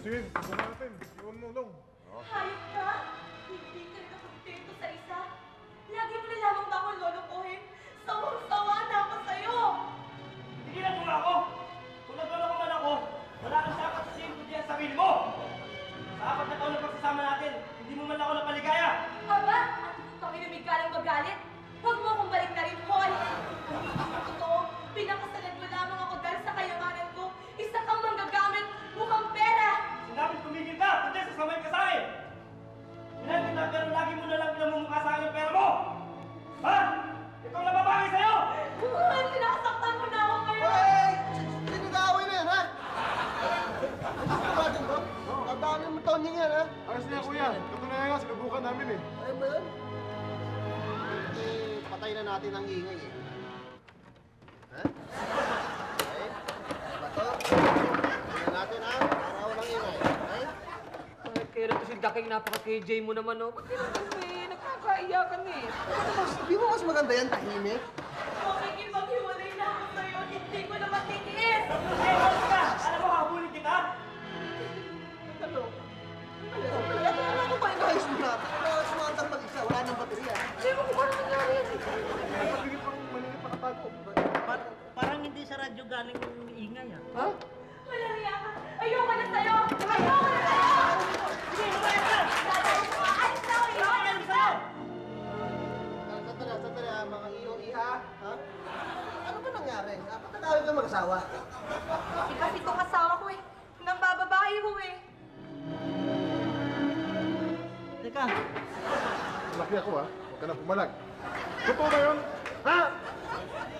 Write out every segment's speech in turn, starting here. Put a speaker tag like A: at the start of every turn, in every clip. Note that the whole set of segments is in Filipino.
A: sige, subukan natin. Iwan mo, Long.
B: Hayop ka! Hindi ka rin nakontento sa isa. Lagi mo na lamang ba akong lolokohin? Sawang-sawa na ako sa'yo!
C: Tigilan mo nga ako! Kung nagloloko man ako, wala kang dapat sasabihin kundi ang sarili mo! Sa 4 na taon na pagsasama natin, hindi mo man ako napaligaya!
B: Aba, at kung kami lumigalang magalit, huwag mo akong balik na rin, Hoy! Kung hindi mo totoo, pinakasalan mo lamang ako dahil sa kayamanan ko. Isa kang manggagamit, mukhang pera!
C: Sinabing tumigil ka, kundi sasamayin ka sa akin! Minahal kita pero lagi mo na lang pinamumukha sa akin yung pera mo! Ha? Ikaw na babae sa'yo!
B: Ay, sinasaktan mo na ako ngayon!
D: Hey! Sino kaaway na yan, ha? Ano ba natin to? Ang dami mo taon niya yan, ha?
A: Ayos na yan, kuya. Katunayan nga, sinubukan namin eh.
D: Ay ba yun? Eh, patay na natin ang ingay, eh. Ha? Okay? Ba to? Patay na natin, ha? Para walang ingay. Okay?
E: Bakit kaya na to si Daking napaka-KJ mo naman, oh? Ba't ganun eh? Nagkakaiyakan eh.
D: Di mo mas maganda yan, tahimik?
B: Makikipaghiwalay na ako sa'yo, hindi ko na matitiis!
C: Eh, wala ka! Alam mo, habulin kita!
D: Ano? Ito na ako pa yung ayos mo na. Pero sumandang mag-isa, wala nang baterya.
E: Hindi mo kung ano nangyari yan.
A: Ay, pagiging pang maliit na katago.
F: Parang hindi sa radyo galing yung ingay, ah.
E: Ha?
B: Walang iya ka! Ayoko na sa'yo! Ayoko na sa'yo!
C: Sige, lumayas ka!
B: Dadalhin ko! Alis na ako! Ayoko na sa'yo!
D: Sandali, mga iyo-iha, ha? Ano ba nangyari? Dapat natawag ka mag-asawa.
B: Kasi itong asawa ko eh. Nang bababae ko eh.
F: Teka,
A: Laki ako, ha? Huwag ka na pumalag. Totoo ba yun? Ha?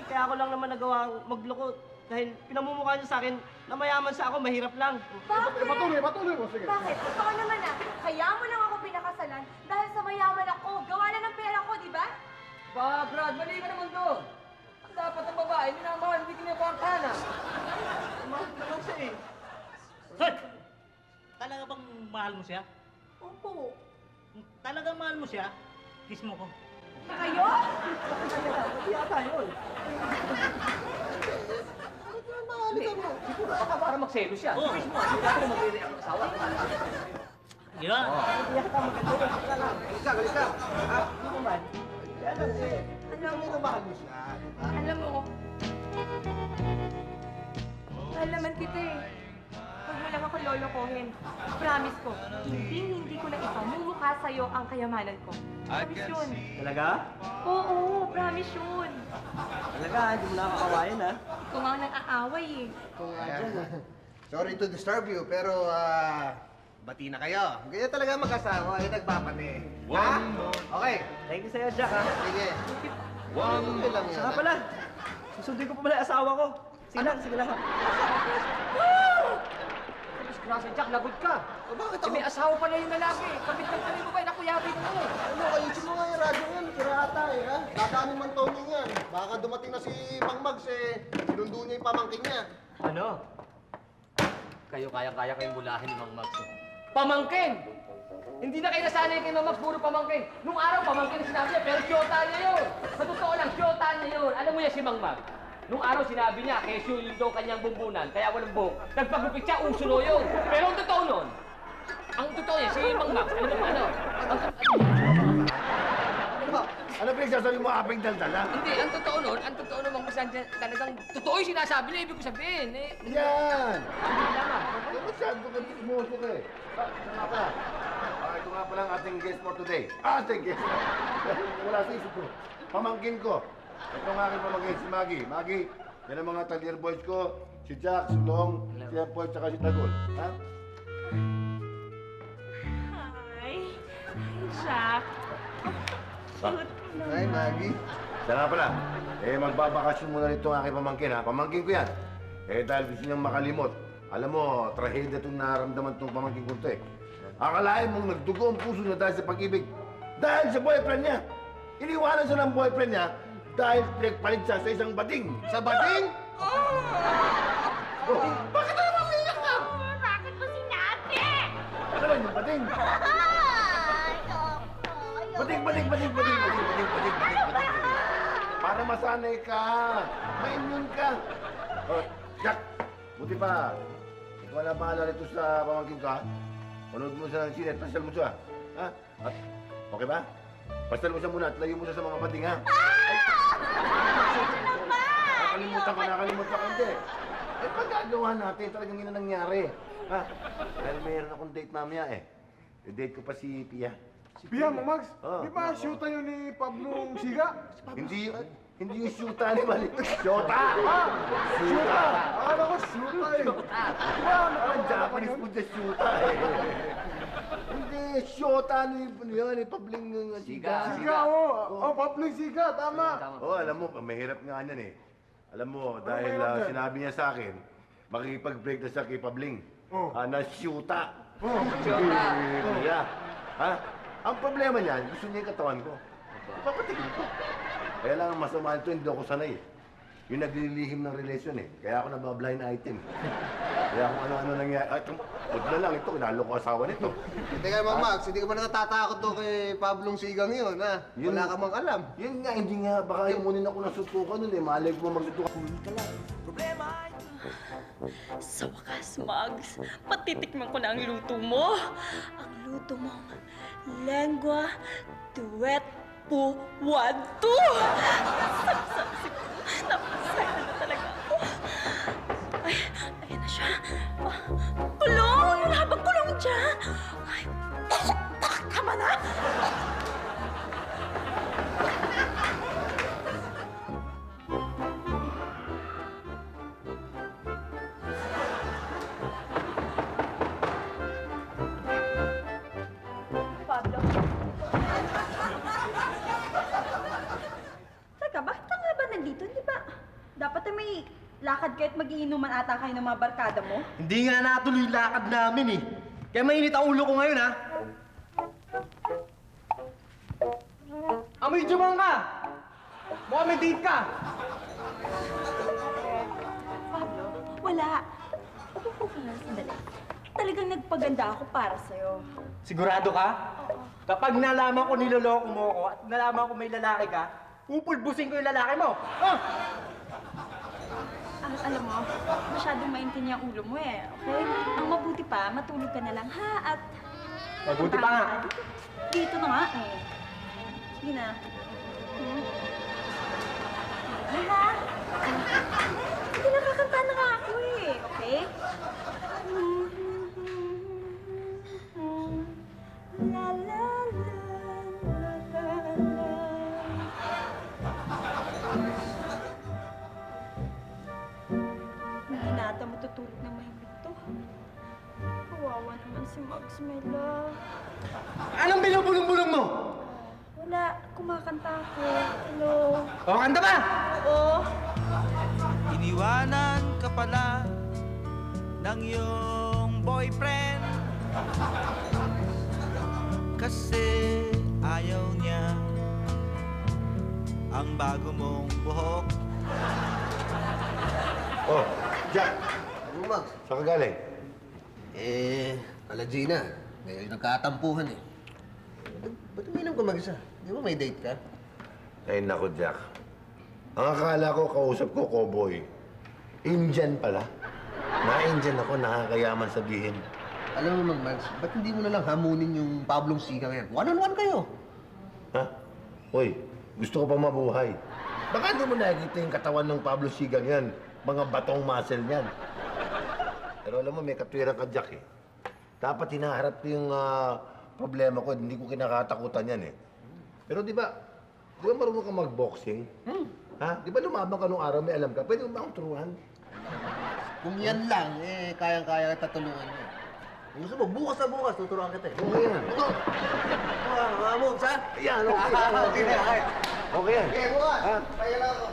C: Kaya ako lang naman nagawang magloko dahil pinamumukha niya sa akin na mayaman sa ako, mahirap lang.
B: Bakit?
A: Patuloy mo. Sige.
B: Bakit? Totoo naman ah. Kaya mo lang ako pinakasalan dahil sa mayaman ako. Gawa na ng pera ko, di ba?
E: Ba, Brad, mali ka naman doon. Ang dapat ang babae, minamahal, hindi kinapartahan ah.
C: Mahal ko naman siya eh.
F: Hoy! Talaga bang mahal mo siya?
B: Opo.
F: Talagang mahal mo siya? Kiss mo ko.
B: Kayo?
C: Hindi ata yun.
D: Mahalikan mo.
E: Baka para magselo siya.
F: Oo.
E: Kiss mo, hindi ka ako mag-react ng asawa.
F: Yan.
D: Galis ka. Ha? Hindi naman. Kaya lang, eh.
B: Alam mo,
D: Mahal mo siya, di ba?
B: alam mo, mahal naman kita eh. Huwag mo lang ako lolokohin. Promise ko, hindi ko na ipamumukha sa'yo ang kayamanan ko. Promise yun.
C: Talaga?
B: Oo, promise yun.
C: Talaga, hindi mo nakakawayan ha?
B: Ikaw nga nang aaway eh.
D: Sorry to disturb you, pero bati na kayo. Ganyan talaga mag-asawa, yung nagpapati. Ha? Okay.
C: Thank you sa'yo, Jack ha?
D: Sige. Okay lang yan.
C: Saka pala, susundin ko pa pala yung asawa ko. Sige lang ha?
E: Disgrasya, Jack, lagot ka.
D: Bakit
E: Eh,
D: ako?
E: may asawa pala yung lalaki. Kapit ng kami mo ba, nakuyabit mo.
D: Ano, ayusin mo nga yung radyo yan. Tira ata eh, ha? Kakanin man toning yan. Baka dumating na si Mang Mags eh. Sinundo niya yung pamangkin niya.
E: Ano? Kayo kayang-kaya kayong bulahin ni Mang Max. Pamangkin! Hindi na kayo nasanay kay Mang Max, puro pamangkin. Nung araw, pamangkin na sinabi niya, pero siyota niya yun. Sa totoo lang, siyota niya yun. Alam mo yan si Mang Max. Nung araw sinabi niya, kesyo yun daw kanyang bumbunan, kaya walang buhok. Nagpagupit siya, uso no yun. Pero ang totoo nun, ang totoo niya, si Mang Max, ano ba ano?
A: Ano pinagsasabi mo, apeng daldala?
E: Hindi, ang totoo nun, Mang Max, talagang totoo yung sinasabi niya, ibig ko sabihin. Eh,
A: Yan!
E: hindi naman.
A: Eh, masyado ka sumuso ka eh. Ito nga pala. Ito nga pala ang ating guest for today. Ating guest. Wala sa isip ko. Pamangkin ko. Ito ang aking pamangkin, si Maggie. Maggie, yan ang mga Talier boys ko. Si Jack, si Long, si Apoy, tsaka si Tagol. Ha?
B: Hi. Hi, Jack.
D: Ay, Maggie.
A: Siya nga pala. Magbabakasyon muna rito ang aking pamangkin, ha? Pamangkin ko yan. Dahil gusto niyang makalimot. Alam mo, trahedya itong naramdaman itong pamangkin ko ito eh. Akalain mong nagdugo ang puso niya dahil sa pag-ibig. Dahil sa boyfriend niya. Iniwanan siya ng boyfriend niya dahil pinagpalit siya sa isang bading. Sa bading? Oh, bakit naman umiyak ka?
B: Bakit mo sinabi?
A: Ano yung bading? Bading. Para masanay ka. Ma-immune ka. Oh, Jack, buti pa. wala bahala rito sa pamangkin ka. Manood mo siya ng sine at pasyal mo siya. Ha? At, okay ba? Pasyal mo siya muna at layo mo siya sa mga pating, ha? Nakalimutan ka, hindi. Eh, pagkagawa natin, talagang yun ang nangyari. Ha? Dahil mayroon akong date mamaya eh. I-date ko pa si Pia.
G: Pia, Mang Max,
A: Oo.
G: di ba shoota yun ni Pablo Siga?
A: Hindi yung shoota ni Mali. Shota!
G: Shoota! Akala ko shoota eh. Di ba,
A: Ang
G: nakakita
A: Japanese
G: yun?
A: food na shoota eh. Hindi, shota ni Pabling Siga.
G: Siga, oh. Oh, Pablo Siga, tama.
E: Tama.
A: Oh, alam mo, mahirap nga yan eh. Alam mo, dahil
G: mahirap dyan?
A: sinabi niya sa akin, makikipag-break na siya kay Pabling.
G: Oh.
A: Na shoota.
G: Oh.
A: Pia. Ha? Ang problema niyan, gusto niya yung katawan ko. Ipapatigil ko. Kaya lang ang masama nito, hindi ako sanay. Yung naglilihim ng relasyon eh. Kaya ako nabablind item. Kaya kung ano-ano nangyari. Ay, huwag na lang ito, kinalo ko asawa nito.
D: Hindi ka, Mang Max, hindi ka ba natatakot doon kay Pablong Sigang yun, ha?
A: Yun-
D: Wala ka mang alam.
A: Yun nga, hindi nga. Baka imunin ako ng sutukan nun eh. Malay ko magsutukan.
B: Sa wakas, Mags, patitikman ko na ang luto mo. Ang luto mong lengua duet po 1, 2. Napasaya na talaga ako. Ay, ayan na siya. Kulong! Wala bang kulong dyan? Ay, tama na! Pablo. Teka, bakit ka nga ba nandito? Di ba? Dapat ay may lakad kayo at mag-iinuman ata kayo ng mga barkada mo?
F: Hindi nga natuloy yung lakad namin eh. Kaya mainit ang ulo ko ngayon ha. Amoy jumang ka! Mukhang may date ka!
B: Pablo, wala. Upo ka nga sandali. Talagang nagpaganda ako para sa'yo.
F: Sigurado ka? Kapag nalaman ko niloloko mo ako at nalaman ko may lalaki ka, pupulbusin ko yung lalaki mo! Ah!
B: Alam mo, masyadong maintindihan ang ulo mo eh, okay? Ang mabuti pa, matulog ka na lang ha at...
F: Mabuti pa nga.
B: Dito na nga eh. Sige na. Sige ha? Hindi nakakanta na nga ako eh, okay? La la la la la Hindi na ata matutulog na mahigpit to. Kawawa naman si Mags Mela.
F: Anong binubulong-bulong mo?
B: Wala, kumakanta ako. Hello.
F: O, kanta ba?
B: Oo.
H: Iniwanan ka pala ng iyong boyfriend kasi ayaw niya ang bago mong buhok.
A: Oh, Jack.
D: Mang Max,
A: Saan ka galing?
D: Kala Gina. Dahil nagkatampuhan eh. Ba't uminom ka mag-isa? Di ba may date ka?
A: Ay, naku, Jack. Ang akala ko, kausap ko, cowboy. Indian pala. Na-Indian ako, nakakayaman sabihin.
D: Alam mo, Mang Max, ba't hindi mo na lang hamunin yung Pablong Sigang yan? One-on-one kayo.
A: Ha? Uy, gusto ko pa mabuhay. Baka hindi mo nakikita yung katawan ng Pablo Sigang yan. Mga batong muscle niyan. Pero alam mo, may katwiran ka, Jack eh. Dapat hinaharap ko yung problema ko. Hindi ko kinakatakutan yan eh. Pero di ba marunong ka mag-boxing? Ha? Di ba lumabang ka nung araw, may alam ka? Pwede mo ba akong turuan?
D: Kung yan lang, kayang-kaya kita tulungan niya. Kung gusto mo, bukas na bukas, tuturuan kita eh.
A: Okay yan.
D: Ito! Moves, ha?
A: Yan, okay. Okay yan.
D: Okay, bukas!
A: Ha?
D: Kaya lang ako.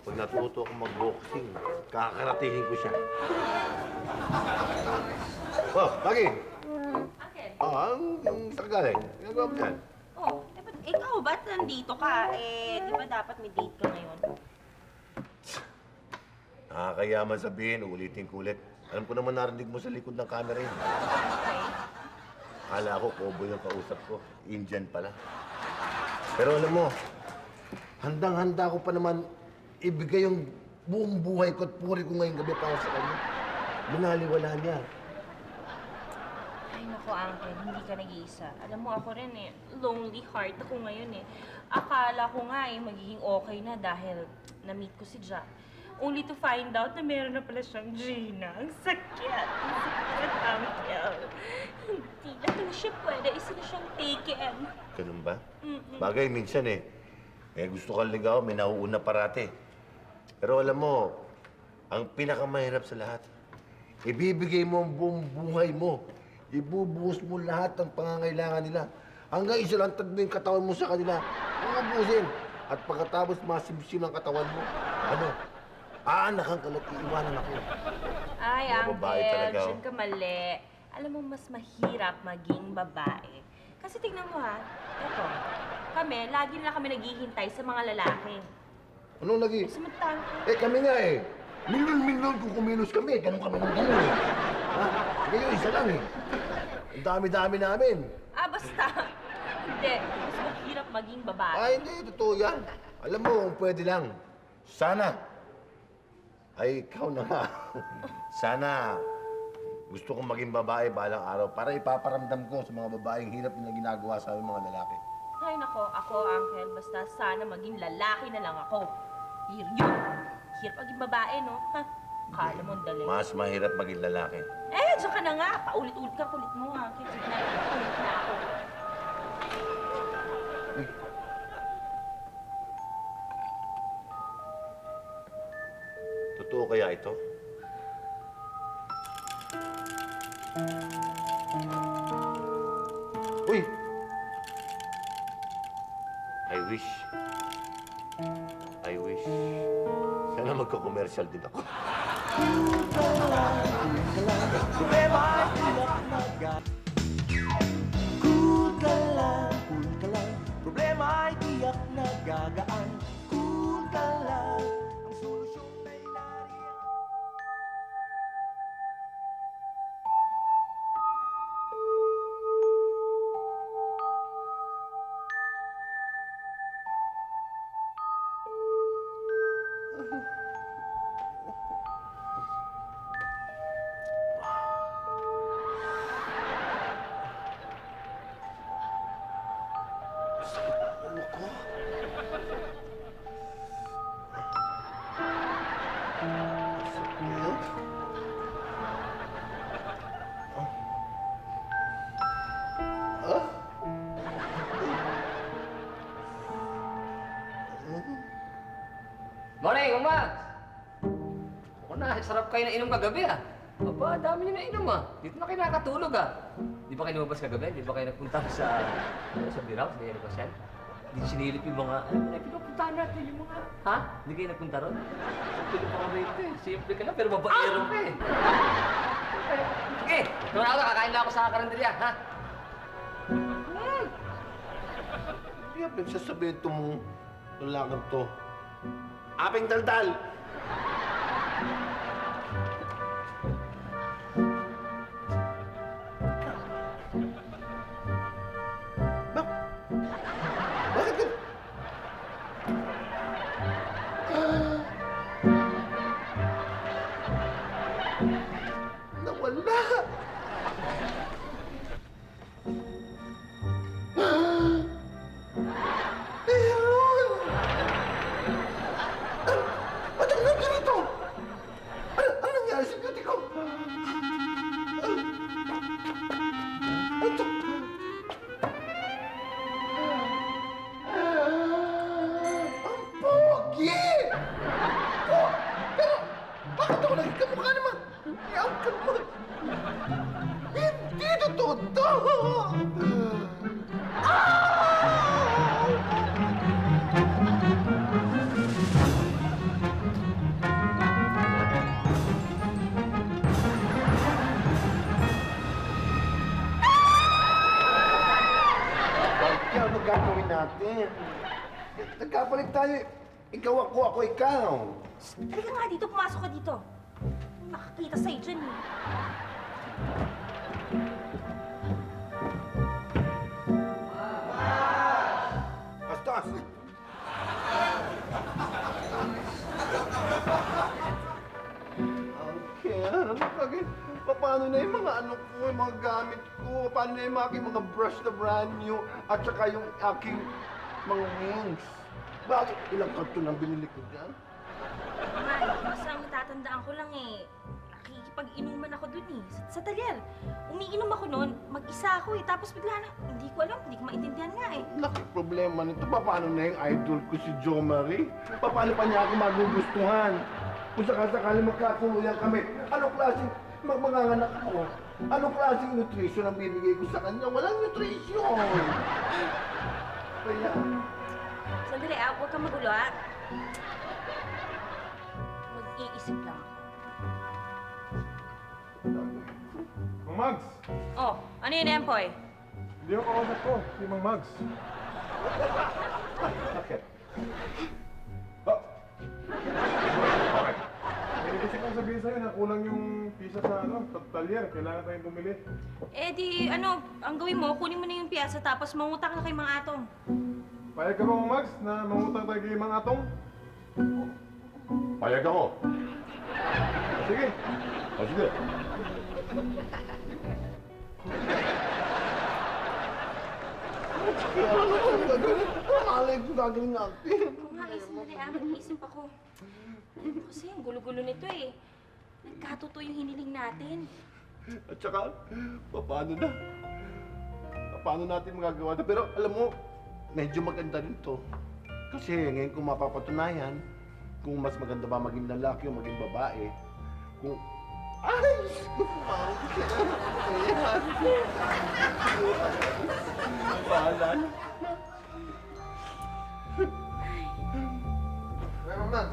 A: Pag natuto ako mag-boxing, kakaratihin ko siya. Oh, Pagi!
B: Akin?
A: Saan ka galing? Ginagawa mo dyan?
B: Oh, ikaw ba't nandito ka? Di ba dapat may date ka ngayon?
A: Nakakayaman sabihin, ulitin ko ulit. Alam ko naman narinig mo sa likod ng camera yun.
B: Okay.
A: Akala ko, cowboy yung kausap ko. Indian pala. Pero alam mo, handang-handa ko pa naman ibigay yung Buong buhay ko at puri ko ngayong gabi para sa kanya. Binaliwala niya.
B: Ay, naku, Uncle, hindi ka nag-iisa. Alam mo, ako rin eh, lonely heart ako ngayon eh. Akala ko nga eh, magiging okay na dahil na-meet ko si Jack. Only to find out na meron na pala siyang Gina. Ang sakit. Ang sakit, Uncle. Hindi na pala siya pwede. Isa na siyang taken.
A: Ganun ba? Bagay, minsan eh. Gusto kang ligaw, may nauuna parate. Pero alam mo, ang pinakamahirap sa lahat, ibibigay mo ang buong buhay mo. Ibubuhos mo lahat ng pangangailangan nila. Hanggang isa lang tagno yung katawan mo sa kanila. Ubusin. At pagkatapos masimsim ang katawan mo, ano? Aanakan ka lang, iiwanan ako.
B: Ay,
A: Mga babae
B: Uncle,
A: talaga, oh.
B: dyan ka mali. Alam mo, mas mahirap maging babae. Kasi tignan mo ha, eto, kami, lagi na kami naghihintay sa mga lalaki.
A: Anong lagi?
B: Samantala,
A: Kami nga eh. Milyon-milyon kung kumilos kami. Ganun kami ng ganun eh. Ha? Ngayon, isa lang eh. Ang dami-dami namin.
B: basta. Hindi, mas mahirap maging babae.
A: Ay, hindi. Totoo yan. Alam mo, kung pwede lang. Sana. Ay, ikaw na nga. Sana gusto kong maging babae balang araw para ipaparamdam ko sa mga babaeng hirap na ginagawa sa aming mga lalaki.
B: Ay nako, ako, Uncle, basta sana maging lalaki na lang ako. Yun. Hirap maging babae, no? Ha? Kala mo ang dali.
A: Mas mahirap maging lalaki.
B: Diyan ka na nga. Paulit-ulit ka, kulit mo, Uncle. Sige na, kulit na ako.
A: Totoo kaya ito? Uy! I wish. Sana magka-commercial din ako.
H: Cool ka lang. Problema ay tiyak na gagaan. Cool ka lang. Ang solusyon ay nariyan.
E: Morning, Max! Ako na, sarap kayo na inom kagabi ah. Aba, dami niyo na inom ah. Dito na kayo nakatulog ah. Di ba kayo lumabas kagabi? Di ba kayo nagpunta sa Biraw, sa Diego Pasyal? Hindi sinilip yung mga, pinupuntahan natin yung mga, ha? Hindi kayo nagpunta ron? Simple pa kami ito eh. Simple ka lang, pero babaero ka eh. Sige, tumara ako, kakain na ako sa karinderya, ha?
A: Hindi yan pinagsasabihin itong lalakan to. Aping daldal! Bakit ka? Nawala! Ayun! Ba't ang nandiyan ito? Ano nangyari sa beauty ko? Ito. Ang pogi! Pero, bakit ako naging kamukha naman? Yaw ka naman. Hindi totoo to! Kaya ano gagawin natin? Nagkapalit tayo. Ikaw ako ikaw.
B: Halika nga dito, pumasok ka dito. Nakakita sa'yo dyan eh.
A: Bastos!
G: Bakit? Paano na yung mga ano ko, yung mga gamit ko? Paano na yung aking mga brush na brand new? At saka yung aking mga wings? Bakit? Ilang karton ang binili ko dyan?
B: Mahal, basta ang natatandaan ko lang eh, nakikipag-inuman ako dun eh, sa talyer. Umiinom ako noon, mag-isa ako eh, tapos bigla na, hindi ko alam, hindi ko maintindihan nga eh.
G: Laki problema nito. Paano na yung idol ko si Jo Marie? Paano pa niya ako magugustuhan? Kung sakasakali magkatuluyan kami, anong klaseng manganganak ako? Anong klaseng nutrition ang bibigay ko sa kanya? Walang nutrition! Kaya,
B: Sandali huwag kang magulo Mag-iisip lang ako.
I: Mang Mags!
B: Oh, ano yun, Empoy?
I: Hindi ako kausap ko, si Mang Mags.
G: bakit?
I: Bakit? Hindi kasi kong sabihin sa'yo na kulang yung pisa sa talyer. Kailangan tayong bumili.
B: Eh di, ang gawin mo, kunin mo na yung piyasa tapos mangutang na kay Mang Atong.
I: Payag ka ba, Mang Mags, na mangutang tayo kay Mang Atong?
A: Payag ako.
I: Sige.
A: Sige.
G: Kaya ano ang gagawin? Alay ko gagawin natin.
B: Oo nga, sandali mag-iisip ako. Kasi ang gulo-gulo nito eh. Nagkatuto yung hiniling natin.
G: At saka, paano na? Paano natin magagawa na? Pero alam mo, medyo maganda rin to. Kasi ngayon kung mapapatunayan, kung mas maganda ba maging lalaki o maging babae, kung... Ay! Bahala na.
D: Ma'am Max.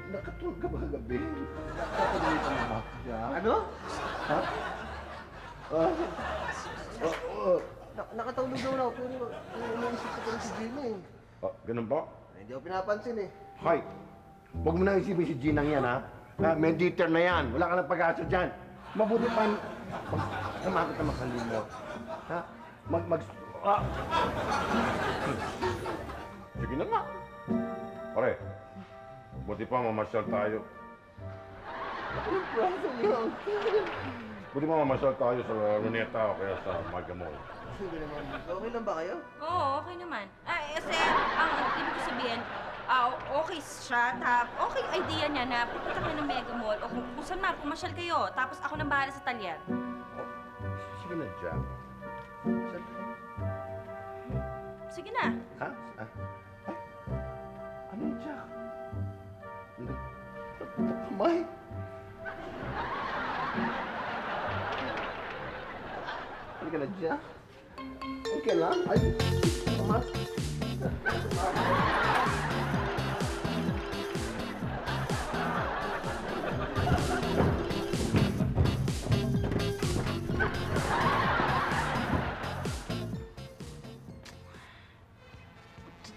G: Nakatulog ka ba kagabi? Nakatulog ka na ba?
D: Ano?
G: Ha?
D: Nakatulog daw na ako, pero iniisip ko pa rin si Gina eh.
A: Ganun ba?
D: Hindi ako pinapansin eh.
A: Hay, huwag mo na isipin si Ginang yan, ha? Mediter na yan. Wala ka ng pag-asa dyan. Mabuti pa, namakit na makalimot. Ha? Sige na nga. Pare, buti pa mamasyal tayo. Buti pa mamasyal tayo sa Luneta o kaya sa Magamol.
D: Sige naman. Okay lang ba kayo?
B: Oo, okay naman. Kasi ang ibig ko sabihin, okay siya, okay idea niya na pupunta kayo ng Mega Mall o kung saan man, pumasyal kayo. Tapos ako nang bahala sa talyer.
A: Sige na, Jack.
B: Sige na.
A: Ha? Ay, ano yung Jack?
G: May? Halika na dyan. Okay lang. Ay, Mas.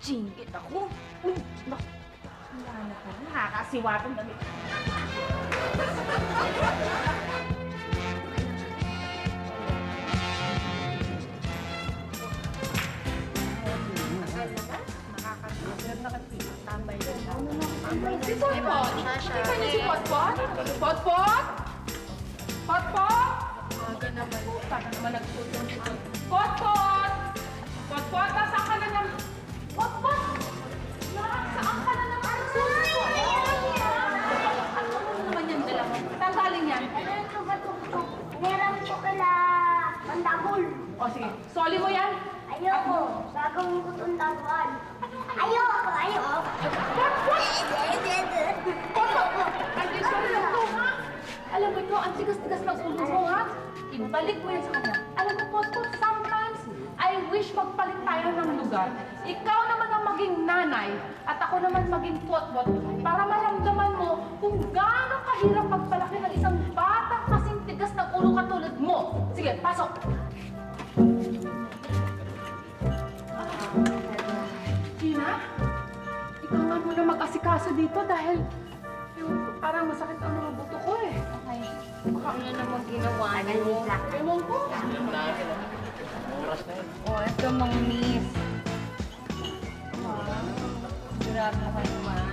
B: Jinggit ako. Naku. Wala na ko. Nakakasiwatong damit.
J: Si Potpot! Kita niyo si Potpot? Potpot? Potpot? Aga naman. Sana naman nagtutong si Potpot! Potpot, nasaan ka na naman? Potpot! Saan ka na naman? Ano naman yung dala mo? Saan galing yan?
K: Meron ko kala pandagol.
J: O sige, soli mo yan.
K: Ayoko. Gagawin ko itong daguan. Ayoko.
J: Ay, sorry lang to, ha? Alam mo ito, ang tigas-tigas ng ulo mo, ha? Ibalik mo yan sa kanya. Alam mo, Potpot, sometimes, I wish magpalit tayo ng lugar. Ikaw naman ang maging nanay, at ako naman maging Potpot, para maramdaman mo kung gaano kahirap magpalaki ng isang batang kasing tigas ng ulo katulad mo. Sige, pasok! Gina, ikaw nga muna mag-asikaso dito dahil parang masakit ang mga buto ko eh.
B: Okay. Baka ano naman ginawa niyo?
J: Ewan ko.
E: Oras na yun.
B: Oh, ito mga miss. Grabe ka naman.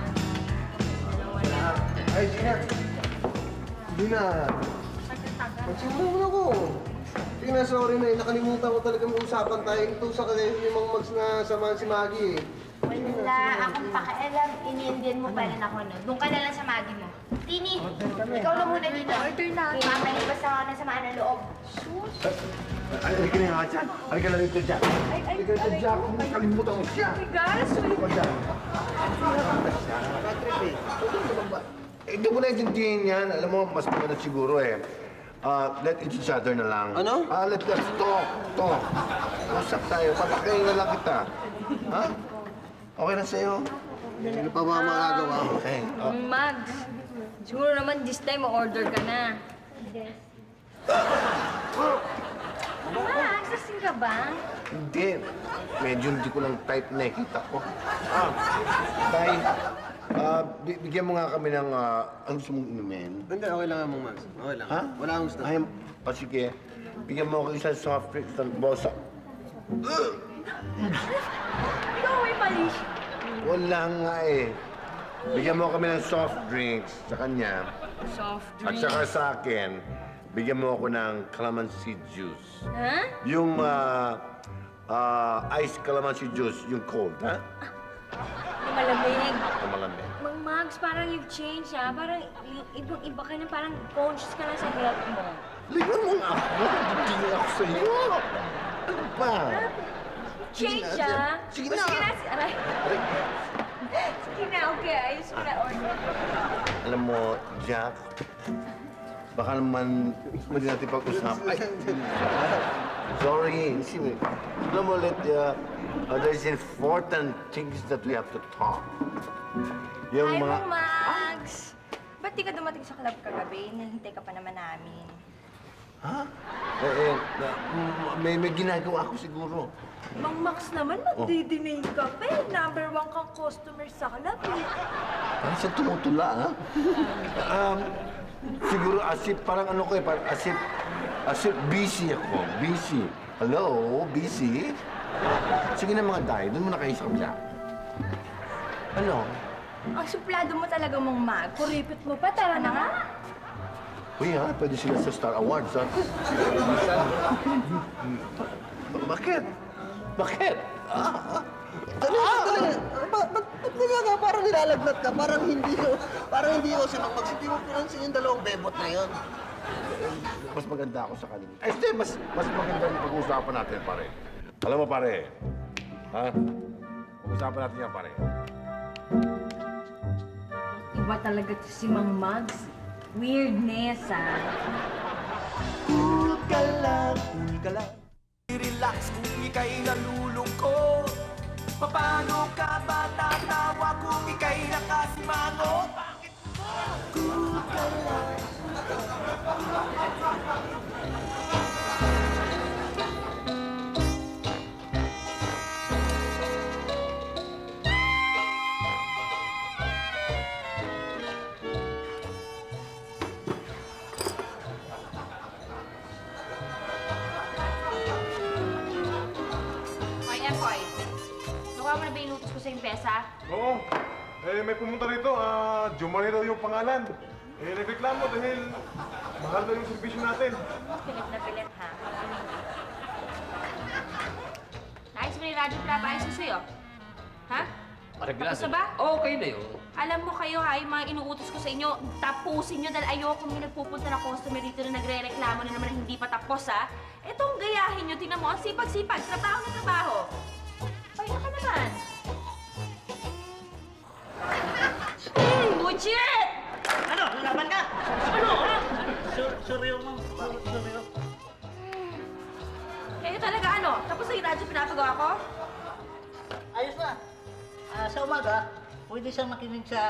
D: Ay, Gina. Gina. Magsimula mo na ako. Sige na, sorry na. Nakalimutan ko talaga may usapan tayo. Ito sa kanya yung mga mags na samahan si Maggie eh.
K: Wala akong pakialam. Iniindian mo pa rin ako, no? Doon ka na lang sa Maggie mo. Tini, ikaw na muna dito. Order na. Mamalipas ako ng samaan ng loob.
A: Halika na nga dyan. Halika na dito dyan. Halika na dyan. Kung kalimutan mo siya. Halika dyan. Hindi mo naintindihan yan. Alam mo, mas maganda siguro eh. Let each other na lang.
D: Ano?
A: Let us talk. Usap tayo. Papakain na lang kita. Ha? Okay na sa'yo?
D: Ano pa ba magagawa ko?
A: Okay.
B: Mags, siguro naman this time order ka na. Mags, lasing ka ba?
A: Hindi. Medyo hindi ko lang type na nakita ko. Tay, bigyan mo nga kami ng ang gusto mong inumin.
D: Hindi, okay lang mong Mags. Okay lang.
A: Ha?
D: Wala akong gusto.
A: Ay, sige. Bigyan mo ako isang soft drink, isang bosa.
B: Ikaw may mali.
A: Wala nga eh. Bigyan mo kami ng soft drinks sa kanya.
B: Soft
A: At
B: drink.
A: saka sa akin, bigyan mo ako ng calamansi juice.
B: Ha?
A: Yung iced calamansi juice, yung cold, ha?
B: Malamig.
A: Ang malamig.
B: Mang Mags, parang you've changed ha. Parang ibang-iba ka na, parang conscious ka na sa health mo.
A: Ligan mo nga ako. Hindi ako sa'yo. Ano pa?
B: Change
A: Sige na,
B: ha.
A: sige
B: O,
A: na.
B: Sige na. Aray. Sige na, okay. Ayos ko na order.
A: Alam mo, Jack, baka naman hindi natin pag-usapan. Ay, sorry. Sige. Alam mo, there's important things that we have to talk. Yung
J: Hi,
A: mga...
J: Mang Mags! Ba't di ka dumating sa club kagabi? Nahihintay ka pa naman namin.
A: Ha? May ginagawa ako siguro.
J: Mang Max naman, magdidinay ka pa eh. Number 1 kang customer sa club eh.
A: Parang siya tumutula, ha? Siguro parang ano ko eh, parang as if busy ako. Busy. Hello, busy? Sige na mga day, doon mo na kayo sa kabila. Ano?
J: Ang suplado mo talaga, Mang Mag. Kuripit mo pa, tara na nga.
A: Uy ha, pwede sila sa Star Awards, ha? Bakit? Bakit?
D: Dali. Ba't ka? Parang nilalagnat ka. Parang hindi ko si Mang Mags. Hindi mo pinansin yung dalawang bebot na yun.
A: Mas maganda ako sa kanila. Ay, hindi, mas maganda yung pag-uusapan natin, pare. Alam mo, pare, ha? Pag-uusapan natin yan, pare.
B: Iba talaga to si Mang Mags. Weirdness ha.
H: Cool ka lang. Relax kung ika'y nalulungkot. Paano ka ba tatawa kung ika'y nakasimangot? Cool ka lang.
B: Hoy, Empoy. Nakuha mo na ba yung lutos ko sa impesa?
I: Oo. May pumunta rito. Jumari daw yung pangalan. Nagreklamo dahil mahal daw yung servisyo natin.
B: Pilit na pilit, ha? Naayos mo na yung radyo trap, ayos ko sa'yo. Ha? Tapos na ba?
E: Okay na yun.
B: Alam mo kayo ha, yung mga inuutos ko sa inyo, tapusin nyo dahil ayoko may nagpupunta na customer dito na nagre-reklamo na naman na hindi pa tapos ha. Etong gayahin nyo, tingnan mo, ang sipag-sipag, trabaho na trabaho. Pahinga ka naman. Buchit!
C: Ano? Lalaban ka? Ano? Ha? Sorry, ma'am. Sorry.
B: Kayo talaga ano? Tapos na yung radyo pinapagawa ko?
C: Ayos na. Sa umaga, pwede siyang makinig sa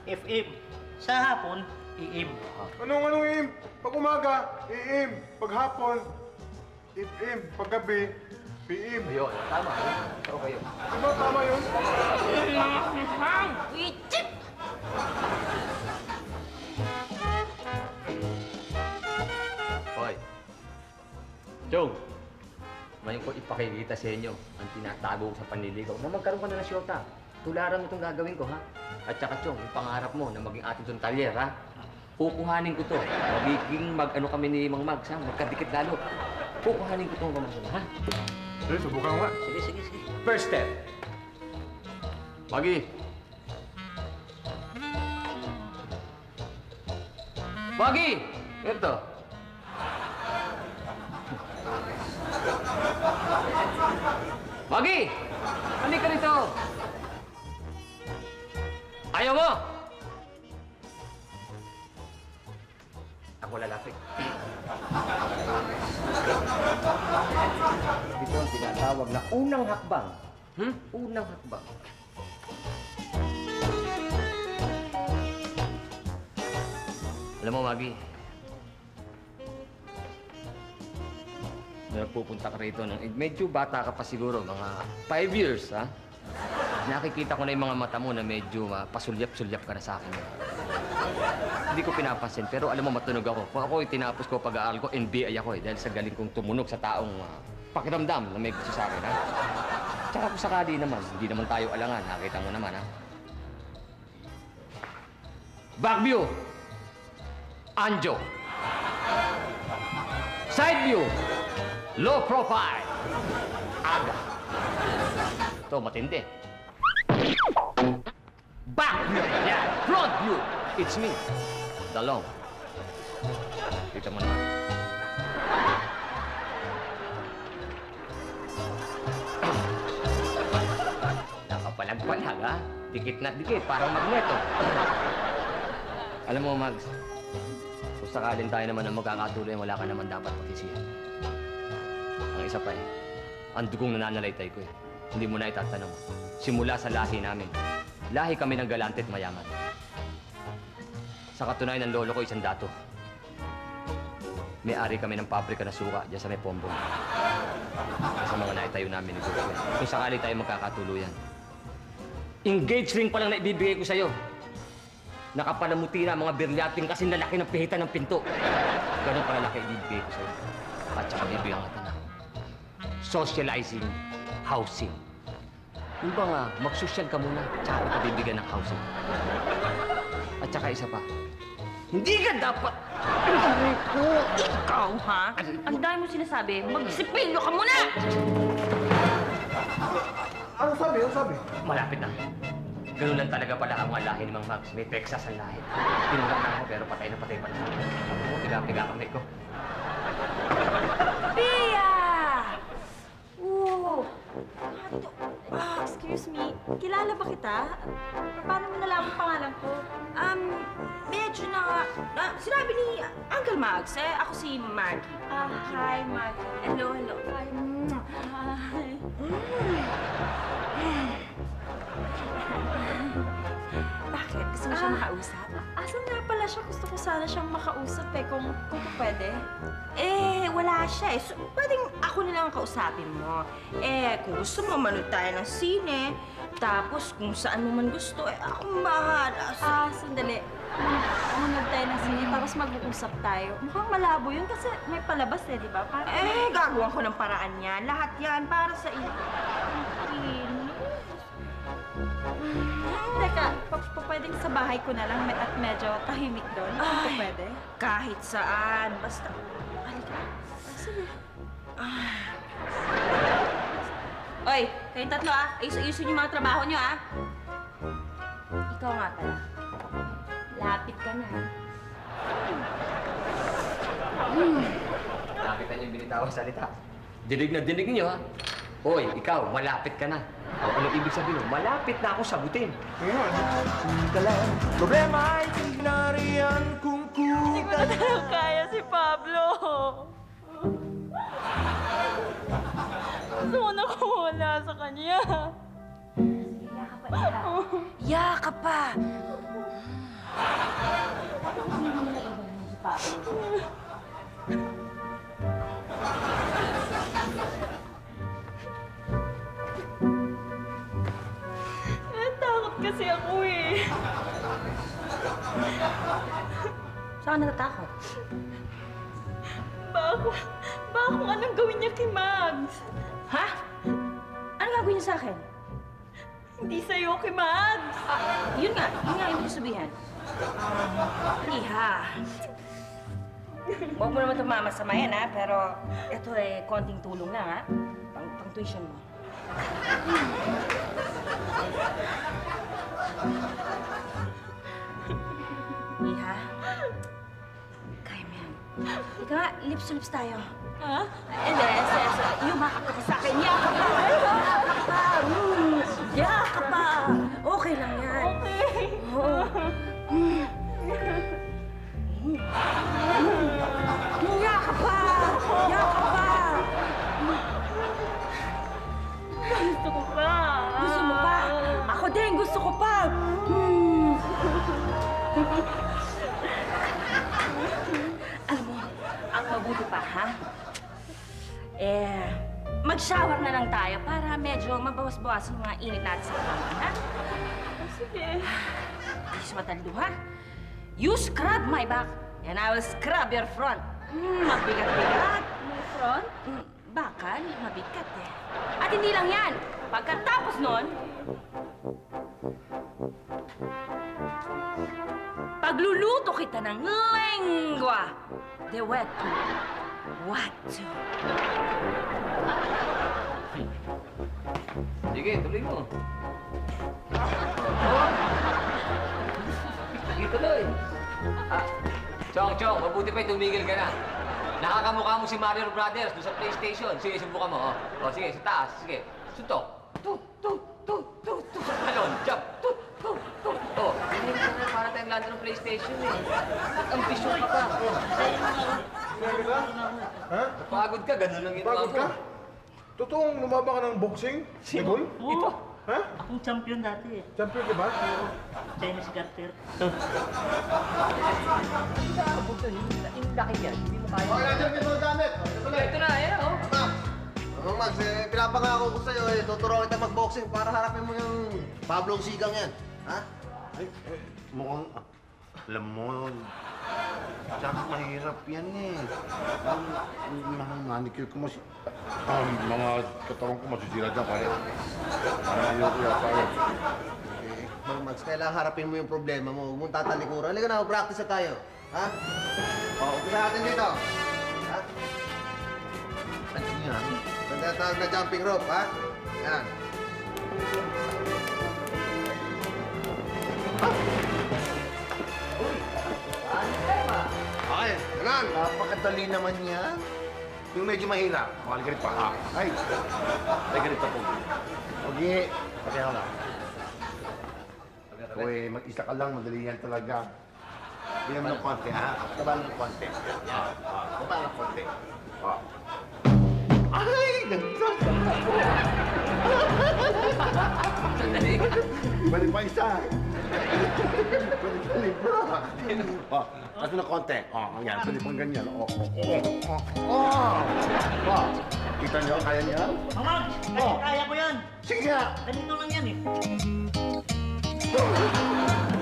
C: FM. Sa hapon, AM.
I: Anong im? Pag umaga, iim. Pag hapon, im. Pag gabi, PM.
E: Ayun, tama. Okay yun.
I: Diba tama yun?
B: Buchit!
E: Hoy. Chong, Ngayon ko ipakikita sa inyo ang tinatago ko sa panliligaw na magkaroon ka na ng syota. Tularan mo itong gagawin ko, ha? At saka, Chong, yung pangarap mo na maging ating itong talyer, ha? Kukuhanin ko to. Magiging mag-ano kami ni Mang Mags, ha? Magkadikit lalo. Kukuhanin ko itong kamasyon, ha?
I: Sige, subukan ko nga.
E: Sige. First step. Magi. Magi! Ito. Magi! Halika rito! Ayaw mo! Ako lalapit. Ito ang tinatawag na unang hakbang. Unang hakbang. Alam mo, Maggie, nagpupunta ka rito nung medyo bata ka pa siguro, mga 5 years, ha? Nakikita ko na yung mga mata mo na medyo pasulyap-sulyap ka na sa akin. Hindi ko pinapansin, pero alam mo, matunog ako. Kung ako tinapos ko pag-aaral ko, NBI ako dahil sa galing kong tumunog sa taong pakiramdam na may gusto sa akin, ha? Tsaka kung sakali naman, hindi naman tayo alangan. Nakita mo naman, ha? Back view! Anjo! Side view! Low profile! Aga! Ito, matindi. Back view! Yeah! Front view! It's me! Dalong. Kita mo naman. Nakapalag-palag, ha? Dikit na dikit, parang magneto. Alam mo, Mags, kung sakalin tayo naman ang magkakatuloy, wala ka naman dapat patisihan. Ang isa pa ang dugong nananalaytay ko eh. Hindi mo na itatanong. Simula sa lahi namin. Lahi kami ng galante at mayaman. Sa katunayan ng lolo ko, isang dato. May-ari kami ng pabrika na suka dyan sa may Pombong. Sa mga naitayo namin ni Gugay. Kung sakali tayo magkakatuluyan. Engage ring pa lang na ibibigay ko sa'yo. Nakapalamuti na mga biryating kasi lalaki ng pihitan ng pinto. Ganun pala laki ibibigay ko sa'yo. At saka bibigyan kita na socializing housing. Yung ba nga, mag-social ka muna, tsaka kita bibigyan ng housing. At saka isa pa, hindi ka dapat...
B: Ikaw, ha? Ang dami mo sinasabi, magsipilyo ka muna!
D: Ano sabi?
E: Malapit na. Ganun lang talaga pala ang mga lahi ni Mang Mags. May Texas ang lahi. Tinulang na ako pero patay na patay pa na. Tiga kamay ko.
B: Pia! Oo! Excuse me. Kilala ba kita? Paano mo nalaman pangalan ko? Medyo sinabi ni Uncle Mags, ako si Maggie. Hi, Maggie. Hello. Hi. Bakit? Gusto mo siya makausap?
L: Asan nga pala siya? Gusto ko sana siyang makausap kung pwede.
B: Wala siya So, pwedeng ako na lang ang kausapin mo. Kung gusto mo, manood tayo ng sine. Tapos, kung saan mo man gusto, akong bahala.
L: Sandali. Manod tayo ng sine, tapos mag-uusap tayo. Mukhang malabo yun kasi may palabas di ba?
B: Gagawan ko ng paraan yan. Lahat yan para sa iyo.
L: Teka, pwedeng sa bahay ko na lang at medyo tahimik doon. Kung pwede.
B: Kahit saan. Basta, halika.
L: Sige.
B: Oy, kayong tatlo ayusin yung mga trabaho nyo Ikaw nga pala. Lapit ka na
E: Lapit na yung binitawang salita. Dinig na dinig niyo, ha? Hoy, ikaw, malapit ka na. Ano ibig sabihin mo? Malapit na ako sagutin.
H: Problema ay di nariyan kung
L: Hindi ko na talagang kaya si Pablo. Gusto ko na kumula sa kanya.
B: Yaka pa!
L: Natakot kasi ako
B: Saan ka natatakot?
L: Baka ba kung anong gawin niya kay Mags?
B: Ha? Ano gagawin niya sa akin?
L: Hindi sa'yo kay Mags.
B: Yun nga yung ibig sabihin. Iha. Huwag mo naman ito mamasamayan, ha? Pero ito konting tulong lang, ha? Pang tuition mo. Iha. Kaya mo yan. Ika nga, lips to lips tayo.
L: Ha?
B: Hindi, yumakap ka pa sa akin. Yakap pa! Yakap pa! Yakap pa! Okay lang yan.
L: Okay.
B: Oo. Yakap pa! Yakap pa!
L: Gusto ko pa.
B: Gusto mo pa? Ako din, gusto ko pa! Alam mo, ang mabuti pa, ha? Mag-shower na lang tayo para medyo mabawas-bawasan yung mga init natin sa katawan, ha?
L: Sige.
B: Hindi siya matalino, ha? You scrub my back, and I will scrub your front. Mabigat-bigat.
L: May front?
B: Bakal, mabigat eh. At hindi lang yan. Pagkatapos nun, pagluluto kita ng lengua de wetu. Watu.
E: Sige, tuloy mo. Sige, tuloy. Chong, mabuti pa tumigil ka na. Nakakamukha mo si Mario Brothers doon sa PlayStation. Sige, subukan mo, oh. O, sige, sa taas. Sige, suntok. Tut. Talon, jump. Tut. Oh, hindi ka na para tayong lado ng PlayStation eh. Ambisyon ka pa.
I: Sinabi ka? Ha?
E: Pagod ka, ganun lang ginawa
I: Pagod
E: mo.
I: ka? Totoong lumaba ka ng boxing? Nicole?
E: Ito.
I: Ha?
C: Akong champion dati eh.
I: Champion ka ba?
C: Chinese Carter.
E: Yung laki niyan, hindi mo kaya.
D: Okay, nandiyan ito gamit.
E: Ito na, ayan oh.
D: Max, Max, pinapangako ko sa'yo tuturuan kita mag-boxing para harapin mo yung Pablong Sigang yan. Ha?
A: Ay, mukhang, alam mo, tsaka mahirap yan eh. Ang mga manicure ko mga katawan ko masisira dyan, pare. Parang ayoko yata yun.
D: Mang Max, kailangan harapin mo yung problema mo. Huwag mong tatalikuran. Halika na, practice na tayo. Ha? Umpisa natin dito. Ha?
A: Ano yan?
D: Tanda na jumping rope, ha? Yan.
A: Ay,
D: Ganun.
A: napakadali naman yan. Yung medyo mahirap, ganit pa. Ay, ganit pa po. Okay, pati ako lang. Mag-isa ka lang, madali yan talaga. Bigyan mo ng konti, ha? Kabal ng konti. Kabal ng konti. Ay, ganda!
E: Sandali.
A: Balik pa isa. Balik pa. Kasi na konti. Ayan, balik pang ganyan. Kita niyo, kaya niya?
C: Mamag! Kaya ko yan!
A: Sige nga!
C: Ganito lang yan eh.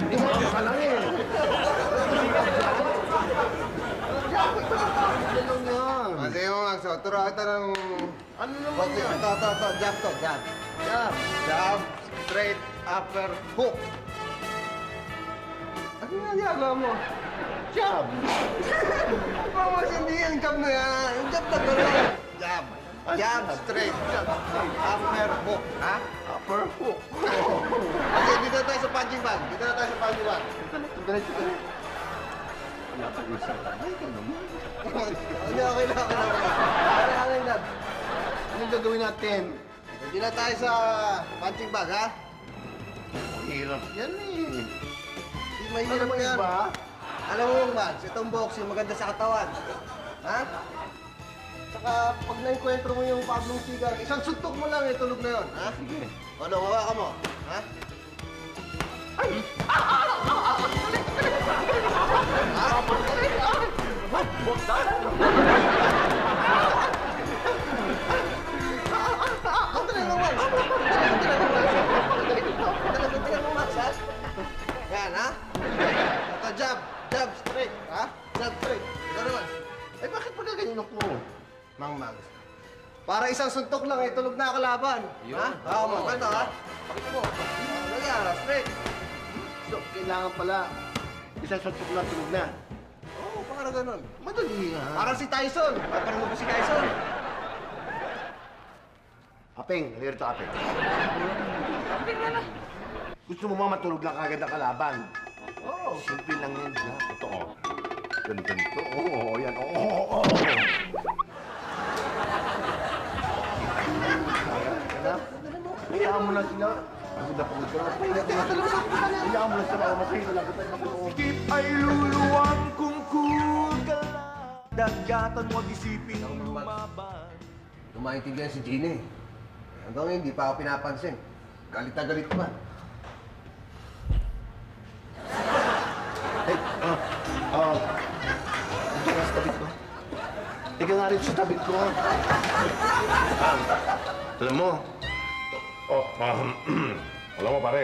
A: Hindi mo ka lang eh. Ano yan?
D: Kasi mo, Max, turuan kita ng...
A: Ano naman
D: boxing.
A: yan?
D: Ito. Jab to, jab. Jab, straight, upper, hook. Ano nga ginagawa mo?
A: Jab!
D: Max, hindi yan jab na yan. Yung jab na gano'n. Jab. Jab, straight, upper, hook. Ha?
A: Upper hook.
D: Kasi dito tayo sa punching bag. Dito na tayo sa punching bag.
A: Diretso ka rin. Wala ka isa. Ay, ka naman.
D: Hindi, okay lang. Okay lang.
A: Anong gagawin natin?
D: Dito na tayo sa punching bag, ha?
A: Hirap yan eh.
D: Hindi mahirap
A: Ano
D: yan.
A: ba?
D: Alam mo, Max, itong boxing maganda sa katawan. Ha? Tsaka pag naenkwentro mo yung Pablong Sigang, isang suntok mo lang, tulog na yun. Ha?
A: Sige.
D: Ano, hawakan mo. Ha? Yan, ha? Ito, jab. Jab, straight. Ha? Jab, straight. Ito naman.
A: Eh, bakit pala ganyan ako?
D: lang eh, tulog na kalaban.
E: Yun.
D: Ha? Ano ha?
E: Pakita mo.
D: Talaga, straight.
A: So, kailangan pala, isang suntok na tulog na.
D: Oo, para ganun.
A: Madali nga.
D: Parang si Tyson. Parang mo ba si Tyson?
A: Apeng, halika rito, Apeng. Gusto mo ba matulog lang agad ang kalaban? Oo, simple lang yan siya. Ito, oh. Ganito. Oo, yan. Oo. Hayaan mo lang sila. Pagod na pagod ka. Hayaan mo lang sila. Masaya na lang kita.
H: Tip ay luluwang kung cool ka lang. Dagatan mo at isipin lumaban.
D: Lumaintindihan si Gina eh. Hanggang ngayon, hindi pa ako pinapansin. Galit na galit pa.
A: Ito nga sa tabit ko. Ika nga rin sa tabit ko. Alam mo, alam mo pare,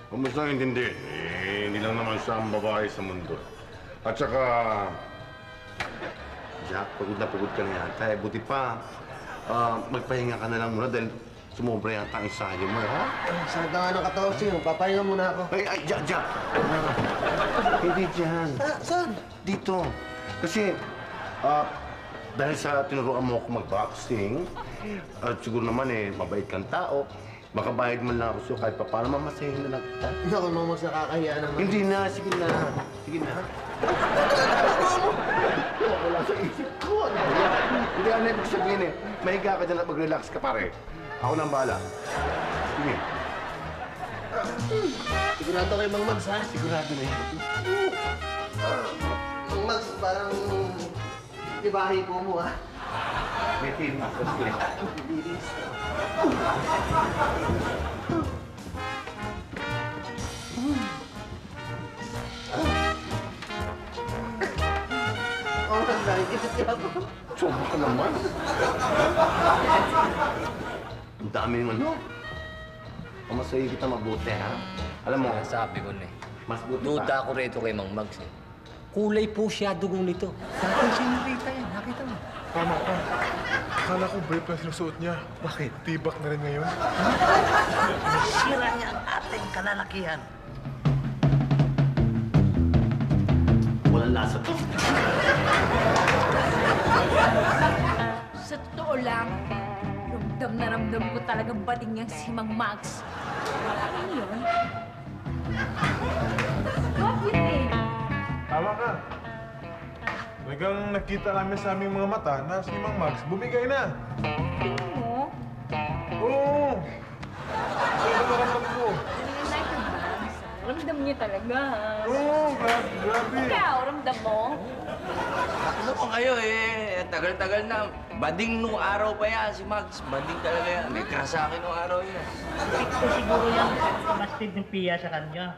A: kung gusto nang intindihin, hindi lang naman siya ang babae sa mundo. At saka, Jack, pagod na pagod ka na yata. Buti pa, magpahinga ka na lang muna dahil sumobra yata ang ensayo mo, ha?
D: Sakit na nga ng katawan sa'yo. Papahinga muna ako.
A: Ay, Jack! Hindi dyan.
D: Saan?
A: Dito. Kasi, dahil sa tinuruan mo ako mag-boxing, at siguro naman mabait kang tao, makabayad man lang ako sa'yo kahit pa paano mamasahin na lang kita.
D: Naku, mas nakakahiya naman.
A: Hindi na, sige na. Sige na. Wala sa isip ko. Hindi ano ibig sabihin mahiga ka dyan at mag-relax ka pare. Ako nang bahala. Sige.
D: Sigurado kay Mang Mags, ha?
A: Sigurado na yan.
D: Mang Mags, parang tibahi po mo, ha?
A: May team ako. Sige.
D: Oo, nakikita ako.
A: Sobra ka naman. Ang dami naman. Pamasahin kita mabuti, ha? Alam mo,
E: Sabi ko na eh.
A: mas buti
E: Duda
A: pa.
E: ako rito kay Mang Mags eh. Kulay po siya dugo nito. Dating sinurita yan, nakita mo.
I: Tama ka. Akala ko brief na sinusuot niya. Bakit? Tibak na rin ngayon.
F: Sira niya ang ating kalalakihan.
A: Walang lasa to.
J: Sa totoo lang, ramdam ko talagang bading niyang si Mang Mags. Ano yun? What do you think?
I: Tama ka. Talagang nakita namin sa aming mga mata na si Mang Mags bumigay na.
J: Tingnan mo.
I: Oo! Ano naramdaman ko?
J: Like your bags. Ramdam niyo talaga, ha?
I: Oo, grabe.
J: Ikaw, ramdam mo?
M: Ano pa kayo eh? Tagal-tagal na. Bading nung araw pa yan si Mags. Bading talaga yan. May crush sa akin nung araw yan.
F: Ito siguro yan. Mastid ng piya sa kanya.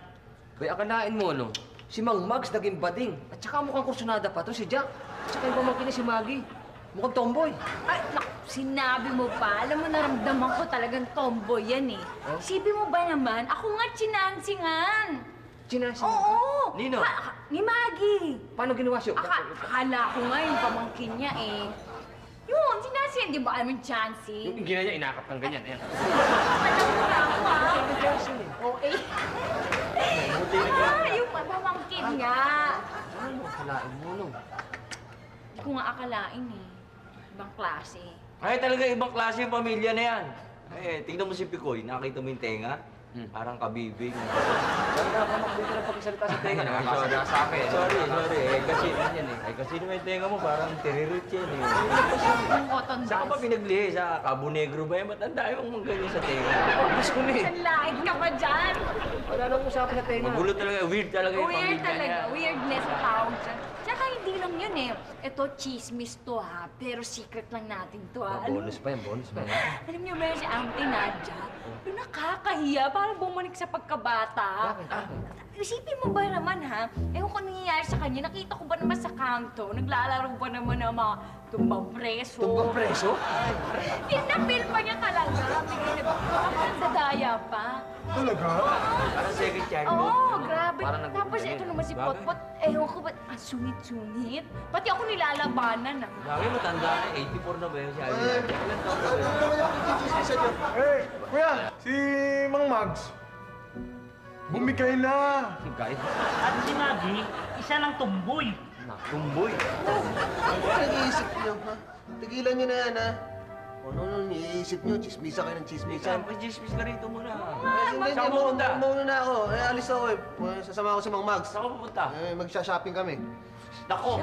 E: Kaya akalain mo, no? Si Mang Mags naging bading. At saka mukhang kursunada pa to si Jack. At saka yung pamangkin niya si Maggie. Mukhang tomboy.
J: Ay, naku, sinabi mo pa. Alam mo, naramdaman ko talagang tomboy yan eh. Isipin mo ba naman, ako nga chinansingan.
E: Chinasi?
J: Oo!
E: Nino?
J: Ni Maggie.
E: Paano ginawa siya?
J: Akala ko nga yung pamangkin niya eh. Yun, sinansingan, di ba? I'm chancing.
E: Yung gina niya, inakap kang ganyan. Ayan.
J: Alam mo na ako ah. Okay. Yung pamangkin nga.
E: Ano mo? Akalain mo, no?
J: Hindi ko nga akalain eh. Ibang klase.
M: Ay, talaga ibang klase yung pamilya na yan. Eh, tingnan mo si Picoy. Nakita mo yung tenga? Parang kabibig.
E: Ganda ka makita ng pagkasalita sa tenga. Nakakasalita sa akin.
M: Sorry. Kasi naman yung tenga mo parang tiririt yan eh.
J: Yung cotton
M: Saan ka pa
J: balls.
M: pinaglihi? Sa Cabo Negro ba yan? Ba't ang dami mong ganyan sa tenga?
E: Pagkis ko na eh.
J: Ang laig ka pa dyan.
E: Wala nang usapan na tenga.
M: Magulo talaga. Weird talaga yung
J: Weird
M: pamilya
J: talaga.
M: niya.
J: Weirdness ang tawag dyan. Tsaka hindi lang yun eh. Ito, chismis to ha. Pero secret lang natin to ha.
E: Bonus pa yan, bonus pa yan.
J: Alam niyo ba si Auntie Nadia? Yung nakakahiya, parang bumalik sa pagkabata. Isipin mo ba naman ha? Ewan ko nangyayari sa kanya. Nakita ko ba naman sa kanto? Naglalaro ba naman ng mga tumbang preso?
E: Tumbang preso?
J: Pinapil pa niya talaga. Baka nagdadaya pa.
I: Talaga?
E: Parang second child mo.
J: Oo, grabe.
E: Parang
J: Tapos
E: nagugulanin.
J: ito naman si
E: Bagay.
J: Potpot, ewan ko ba't ang sungit-sungit. Pati ako nilalabanan ah.
E: Lagi matanda na, 84 na ba yun si Ivy?
D: Ay,
E: Ilan taon na ba
D: ano
E: yun?
D: naman yung kichismisan niyo?
I: Eh, kuya, si Mang Mags. Bumigay na.
E: Guys,
C: At si Maggie, isa ng tumboy.
E: tumboy.
D: Ano nag-iisip niyo, ha? Tigilan niyo na yan, ha? Ano iniisip niyo? Chismisa kayo ng chismisan.
E: Saan pa chismis ka rito muna?
D: Hindi,
E: Saan ka pupunta?
D: mauna na ako. Alis ako eh. Sasama ako sa Mang Mags.
E: Saan ka pupunta?
D: Magsha-shopping kami.
E: Nako!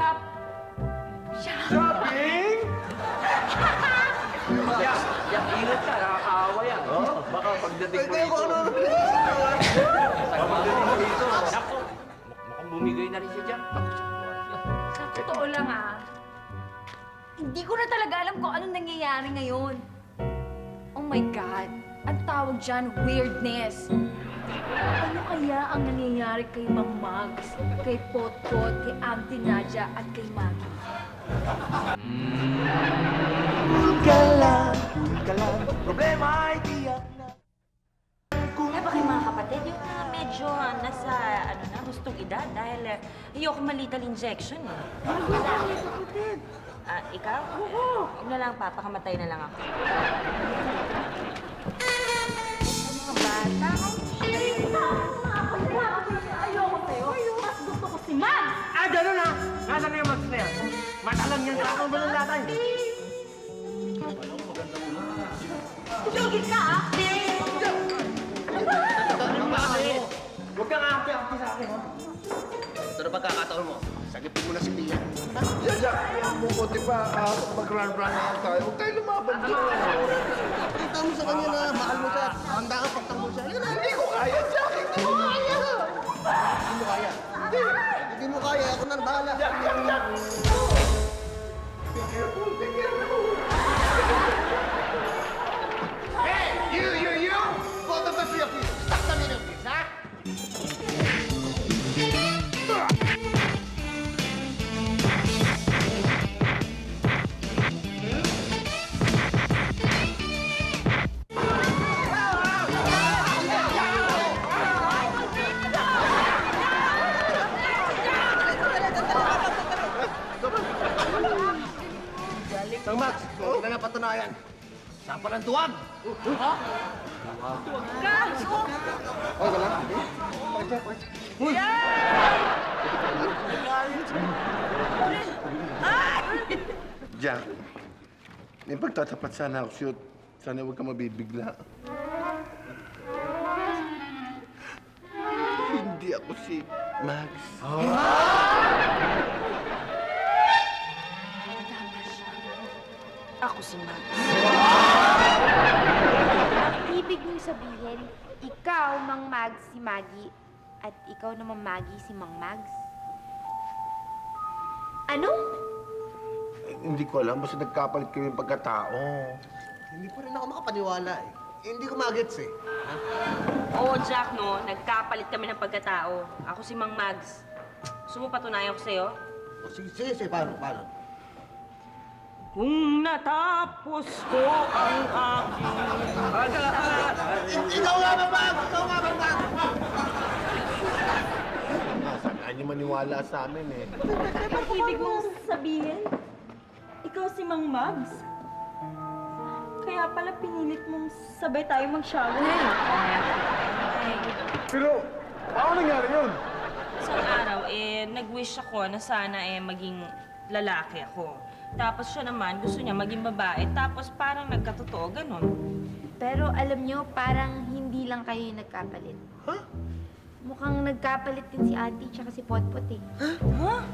I: Shopping?
E: Yan, ingat ka, nakakaawa yan. Baka pagdating mo
D: Kaya
E: dito.
D: kung ano pinag-iisip niyo, ha?
E: Pagdating mo dito. Nako! Mukhang bumigay na rin siya dyan.
J: Sa totoo lang ah, hindi ko na talaga alam kung anong nangyayari ngayon. Oh my God, ang tawag dyan, weirdness. Ano kaya ang nangyayari kay Mang Mags, kay Potpot, kay Auntie Nadia, at kay Maggie?
H: Cool ka lang, problema ay tiyak na.
B: Kaya ba kayo mga kapatid, yung medyo nasa, hustong edad dahil ayoko malital injection eh. Ikaw? Oo. Huwag na lang, papakamatay na lang ako. Mga bata,
J: Ayoko sa'yo. Mas gusto ko si Mags!
F: Gano'n na! Nasaan na yung Mags na yan? Matalang yan sa akong balong latay.
J: Tumigil ka ah!
F: Huwag kang ate-ate sa akin, ha?
D: Ito na pagkakataon mo. Sagipin mo na si Pia.
A: Jack, buti pa, mag-run-run na lang tayo. Huwag tayo lumaban dito.
D: Pakita mo sa kanya na mahal mo siya. Handa ka pagtanggol siya. Yan na,
A: Hindi ko kaya, Jack! Hindi ko kaya!
D: Hindi mo kaya. Hindi mo kaya. Ako na bahala.
A: Jack! Be careful, be careful! Hey, you! Both of the three of you, stop the minute, please, ha?
D: Mang Mags, ito na nga patunayan. Saan pa ng tuwag? Ha? Okay ka lang? Uy!
A: Jack, may pagtatapat sana ako sa'yo. Sana huwag ka mabibigla. Hindi ako si Max.
B: ako si Mag.
K: Ibig mong sabihin, ikaw, Mang Mags, si Maggie, at ikaw naman, Maggie, si Mang Mags? Ano?
A: Hindi ko alam, basta nagkapalit kami yung pagkatao.
D: Hindi pa rin ako makapaniwala eh. Hindi ko magets eh.
B: Oo, Jack, no? Nagkapalit kami ng pagkatao. Ako si Mang Mags. Gusto mo patunayan ko sa'yo?
D: O, sige, paano?
B: Kung natapos ko ang aking...
D: Ikaw nga, Mang Mags!
A: Saan niyo maniwala sa amin eh?
L: Ang ibig mong sabihin, ikaw si Mang Mags. Kaya pala pinilit mong sabay tayo mag-shower.
I: Pero, paano nangyari yun?
B: Isang araw, nag-wish ako na sana maging lalaki ako. Tapos siya naman, gusto niya maging babae. Tapos parang nagkatotoo, ganon.
K: Pero alam nyo, parang hindi lang kayo yung nagkapalit.
D: Huh?
K: Mukhang nagkapalit din si Auntie tsaka si Potpot eh.
B: Huh?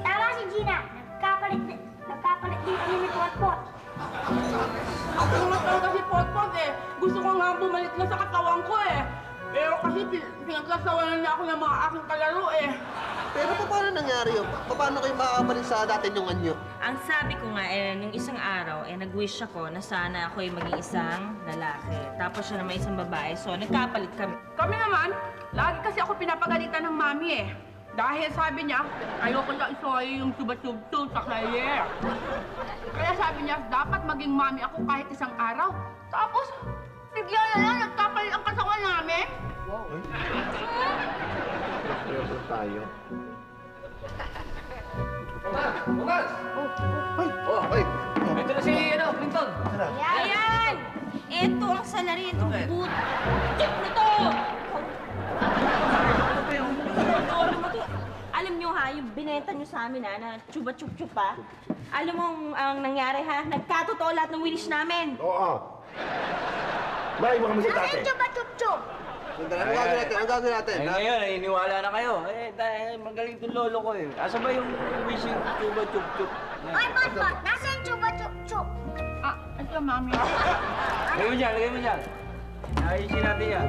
K: Tama si Gina. Nagkapalit din kami ni Potpot.
J: Ako nga talaga si Potpot eh. Gusto ko nga bumalik na sa katawan ko eh. Pero kasi pinagsasawalan niya ako ng mga aking kalaro eh.
D: Pero paano nangyari yun? Paano kayo makakabalik sa dati yung anyo?
B: Ang sabi ko nga, nung isang araw, nag-wish ako na sana ako'y maging isang lalaki. Tapos siya naman isang babae. So, nagkapalit kami.
J: Kami naman, lagi kasi ako pinapagalitan ng mami eh. Dahil sabi niya, ayoko na isoy yung tuba-tub-tub sa klayer. Kaya sabi niya, dapat maging mami ako kahit isang araw. Tapos, bigla na lang nagkapalit ang kasawa namin.
A: Seryoso tayo.
E: Mags!
A: Ay!
E: Ito na si, Clinton.
B: Ayan! Ito ang salary. Ito ang butik na to! Alam nyo ha, yung binenta nyo sa amin ha, na chuba-chup-chup pa. Alam mo ang nangyari ha, nagkatotoo lahat ng wish namin.
A: Oo. Bakit mo kami sa dati?
K: chup-chup?
D: Ang gagawin natin?
M: Eh ngayon, iniwala na kayo. Dahil magaling itong lolo ko eh. Asa ba yung wishing tuba chup-chup?
K: Ay, Bot! Nasaan chupa-chup-chup?
J: Ah, ito mami.
M: Lagay mo dyan, lagay mo dyan. Ayusin natin yan.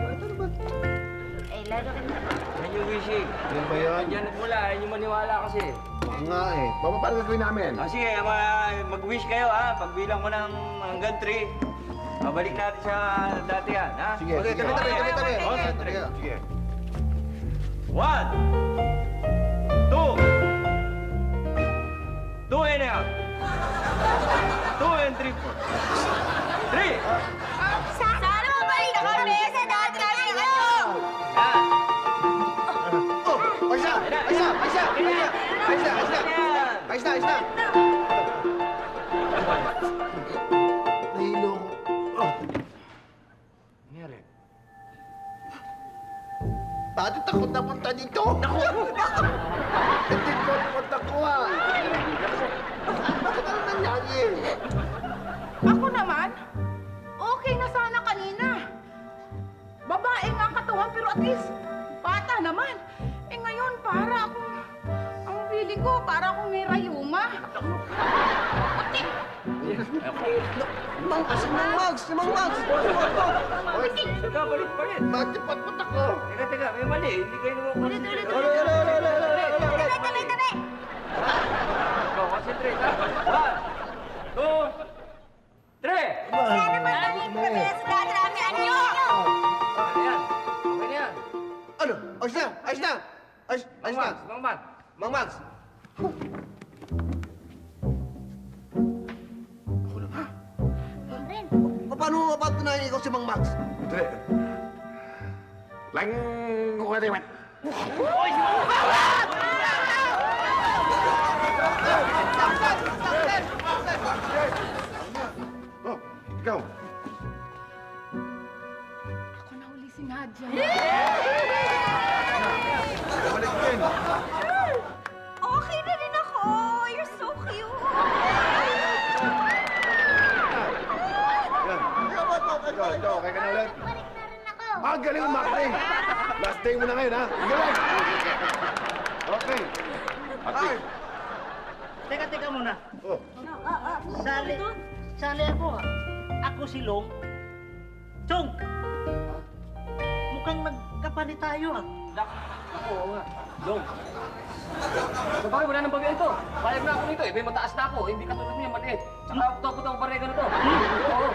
K: Eh, laro rin na.
M: Yan yung wishing.
A: Yan ba yan?
M: Yan nagmula, yung maniwala kasi.
A: Oo nga eh. Paano gagawin namin?
M: Sige, mag-wish kayo ha. Pagbilang mo ng hanggang 3. Babalik natin sa dati yan, ha?
A: Sige,
D: Okay,
A: sige.
D: tabi.
A: Sige.
M: 1, 2 and a half. 2 and 3 4. 3!
K: Sana mabalik kami sa dati namin ano?
D: Oh! Ayos na!
A: Nahilo ko. Oh.
M: Nangyari?
A: Bakit takot na punta dito? Naku! Hindi ko punta ko ah. Bakit ano nangyari?
J: Ako naman, okay na sana kanina. Babae nga ang katawan, pero at least, bata naman. Eh ngayon, para akong, ang feeling ko, para akong may rayuma. Puti!
D: Mang Mags!
A: Oy,
M: Nagkabalik pa rin.
A: bakit ba't punta ko?
M: Teka, may mali. Hindi kayo naman concentrate.
K: Tabi!
M: Go, concentrate ha. 1, 2, 3!
K: Sana mabalik kami sa dati namin ano?
M: Ayan. Okay na yan.
D: Ano? Ayos na!
M: Mang Mags.
D: Mang Mags! Paano mo mapatunayan ikaw si Mang Mags?
A: Dre. Lang ko ka diwan. Oh, ikaw.
J: Ako nahuli si Nadia.
A: Balik din.
B: Okay na rin ako. You're so cute.
A: Yan. Ikaw, okay ka na ulit?
K: Balik na rin ako.
A: Ang galing mo, Martin. Last day mo na ngayon, ha? Ang galing. Okay. Ate.
C: Teka muna.
A: Oh.
C: Sali ako ah. Ako si Long. Chong! Mukhang nagkapalit tayo ah.
E: Oo nga. Dong. So bakit wala nang babiyan to? Payag na ako nito eh. May mataas na ako. Hindi katulad niya, maliit. Tsaka top ang barega na to. Oo.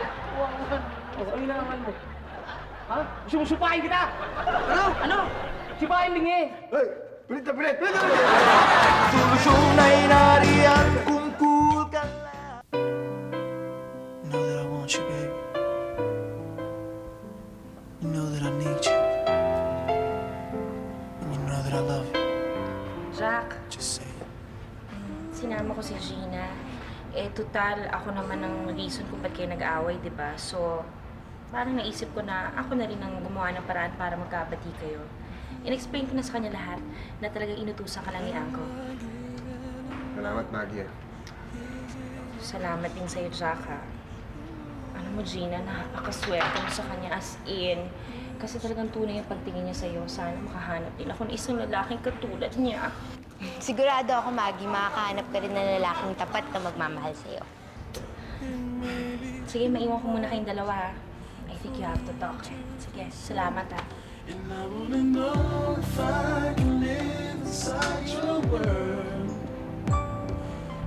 E: Ano naman mo? Ha? Gusto mo supahin kita? Ano? Supahin bingi.
A: Hey, pilit na pilit.
H: Solusyon ay nariyan kung cool ka lang. Know that I want you, babe. You know that I need you. And you know that I love you.
B: Jack,
H: Just say it.
B: sinama ko si Gina. Eh, total, ako naman ang reason kung ba't kayo nag-aaway, di ba? So, parang naisip ko na ako na rin ang gumawa ng paraan para magkabati kayo. In-explain ko na sa kanya lahat na talagang inutusan ka lang ni Uncle.
A: Salamat, Maggie.
B: Salamat din sa'yo, Jack, ha? Alam mo, Gina, napakaswerte mo sa kanya as in. Kasi talagang tunay yung pagtingin niya sa'yo. Sana makahanap din ako ng isang lalaking katulad niya.
K: Sigurado ako, Maggie, makakahanap ka rin ng lalaking tapat na magmamahal sa'yo.
B: Sige, maiwan ko muna kayong dalawa, ha? I think you have to talk. Sige, salamat, ha?
H: And I wanna know if I can live inside your world.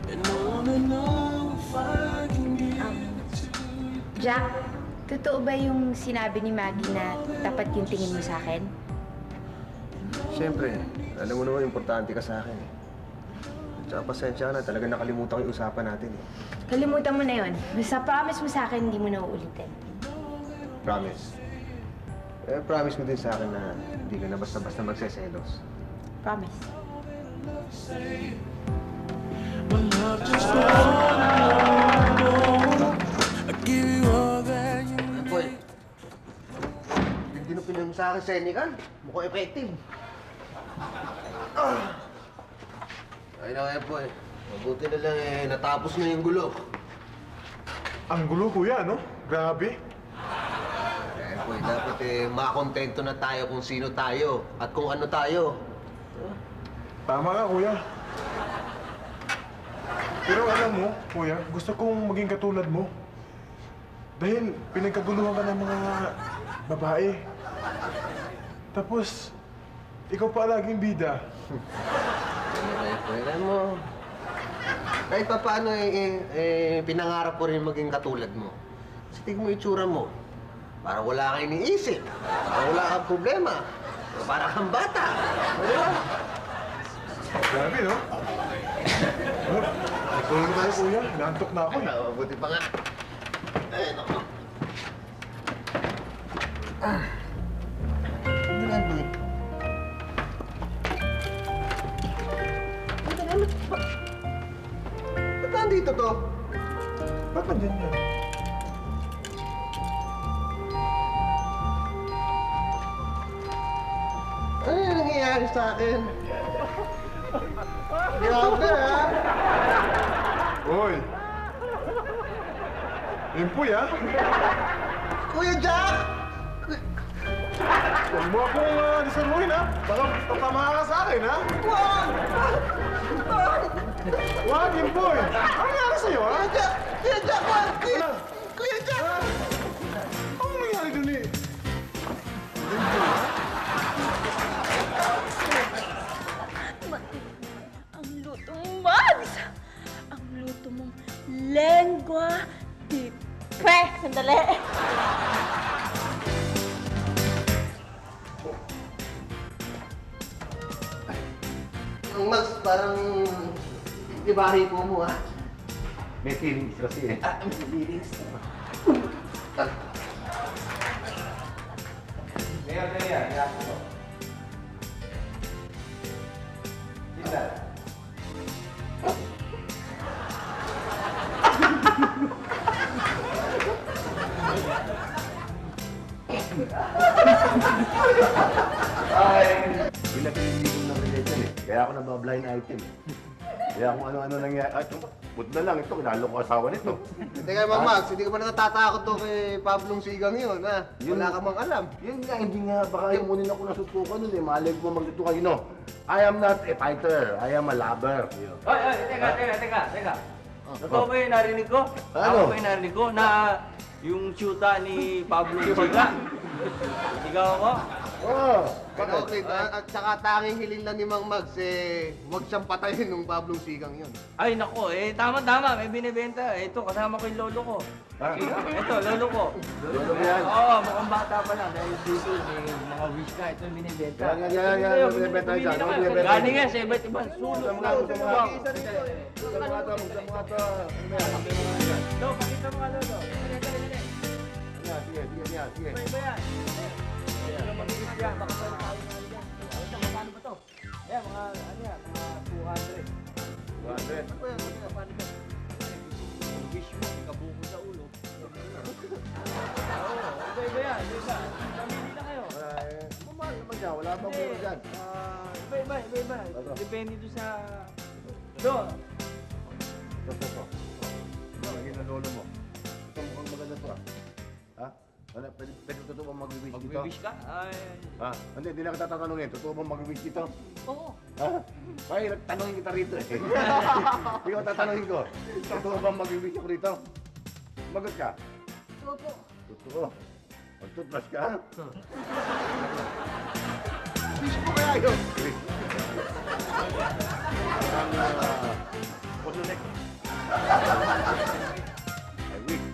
H: And I wanna know if I can get
K: Jack, totoo ba yung sinabi ni Maggie na tapat yung tingin mo sa akin?
A: Siyempre,
D: Alam mo naman, importante ka sa akin eh. Tsaka pasensya ka na, talaga nakalimutan ko yung usapan natin eh.
K: Kalimutan mo na yon. Basta promise mo sa akin, hindi mo na uulitin.
D: Promise. Promise mo din sa akin na hindi ka na basta-basta magseselos.
K: Promise.
H: My love just won't. I give you all that you need.
D: Boy, hindi na pinag sa akin, Senican. Mukhang effective. Ay na kaya po eh. Mabuti na lang eh, natapos na yung gulo.
I: Ang gulo, kuya, no? Grabe.
D: Eh po, dapat eh, makontento na tayo kung sino tayo at kung ano tayo.
I: Tama nga, kuya. Pero alam mo, kuya, gusto kong maging katulad mo. Dahil pinagkaguluhan ka ng mga babae. Tapos, ikaw pa laging bida.
D: Alam mo, kahit pa paano pinangarap ko rin maging katulad mo. Kasi tingnan mo yung itsura mo. Parang wala kang iniisip. Parang wala kang problema. Parang kang bata. Di ba?
I: Grabe, no? Tulog tayo, kuya. Naantok na ako, eh.
D: Buti pa nga. Ay, naku. Ano nga ba? Ba't nandito to?
I: Ba't nandyan yan?
D: Ano yung nangyayari sa akin? Grabe, ha?
I: Hoy! Impoy, ha?
D: Kuya Jack!
I: Huwag mo akong disalmuhin, ha? Baka tatama ka sa akin, ha?
D: Wag!
I: Wag, Impoy! Ano nangyari sa'yo, ha?
D: Kuya Jack, wag! Kuya Jack!
I: Ano nangyari dun, eh?
L: Ang luto mong Mags! Ang luto mong lengua di pre! Sandali!
D: Ang Max, parang ibari po mo, ha?
A: May feelings kasi eh.
D: May feelings.
A: Pinapililigom ng relation eh. Kaya ako nabablind item eh. Kaya kung ano-ano nangyari. Ay, buti na lang ito, kinalo ko asawa nito.
D: Teka, Mang Max, hindi ka ba natatakot to kay Pablong Sigang yun, ha? Wala ka mang alam.
A: Yun nga, hindi nga, baka imunin ako nasutukan nun eh. Malay ko magluto kayo, no? I am not a fighter, I am a lover.
E: Oy, teka. Totoo ba yung narinig ko?
A: Ano?
E: Tama ba yung narinig ko na yung syuta ni Pablo Siga? Sigaw ako?
A: Oh,
D: Okay, at saka tanging hiling lang ni Mang Max, huwag siyang patayin ng Pablong Sigang yun.
E: Ay, nako, tama, may binibenta. Ito, kasama ko yung lolo ko. Ito, lolo ko.
A: Lolo mo yan?
E: Oo, mukhang bata pa lang. Dahil dito, may mga wish na. Ito yung binibenta.
A: Yan, binibenta
E: Bumili
A: dyan.
E: na kayo.
A: Binibenta.
E: Galing yan sa iba't ibang sulok. No, pakita mo nga, lolo. Dali.
A: Sige.
E: Iba yan. Ano mag-wish yan? Baka pwede tayo nga yan. Magkano ba to? Ayan, mga 200.
A: 200.
E: Paano ba? Wish mo, kabuko sa ulo. Oo, iba yan. Pamili na kayo.
A: Mamahal naman siya, wala pang puro dyan.
E: Iba. Depende doon sa... Doon.
A: Ito. Lagyan ng lolo mo. Ito mukhang maganda to ah. Ha? Ano, pwede totoo bang mag-wish dito?
E: Mag-wish ka? Ay...
A: Ha? Hindi na kita tatanungin. Totoo bang mag-wish dito?
E: Oo.
A: Ha? Ay, tanungin kita rito eh. Ikaw tatanungin ko. Totoo bang mag-wish ako rito? Magot ka?
K: Totoo po.
A: Totoo. Mag-toothbrush ka?
D: Wish mo kaya yun?
A: Punulik. Ay, wish.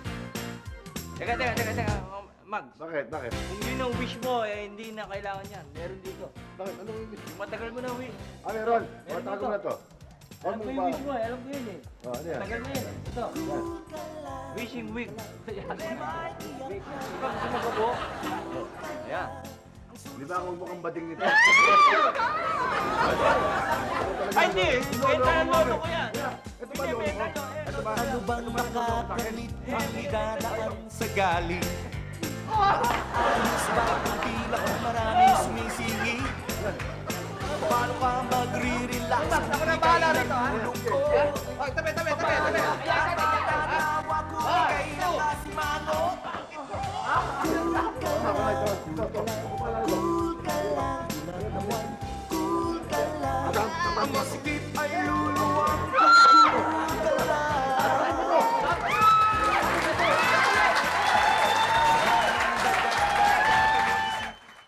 E: Teka. Mags.
A: Bakit?
E: Kung yun ang wish mo, hindi na kailangan yan. Meron dito.
A: Bakit? Ano yung wish?
E: Matagal mo na, wish.
A: Ah, meron. Tago mo na to.
E: Alam ko yung wish mo eh. Alam ko yun eh.
A: Oh, ano yan?
E: Tagal na yun. Ito.
A: Yan.
E: Wishing week. Ayan. Ikaw gusto mo ba po? Ayan.
A: Di ba ako mukhang bading nito?
C: Ay, hindi! Bentahan mo ko yan!
A: Ito ba lolo ko? Ito ba?
H: Ano bang nakakamit hindi dadaan sa galing? Alis ba ang bilang marami sumisingi? Paano ka magre-relax kung di kayo nagulungkot? Papatatawa ko kay nakasimango. Cool ka lang, cool ka lang. Ang masikip ay luluwag.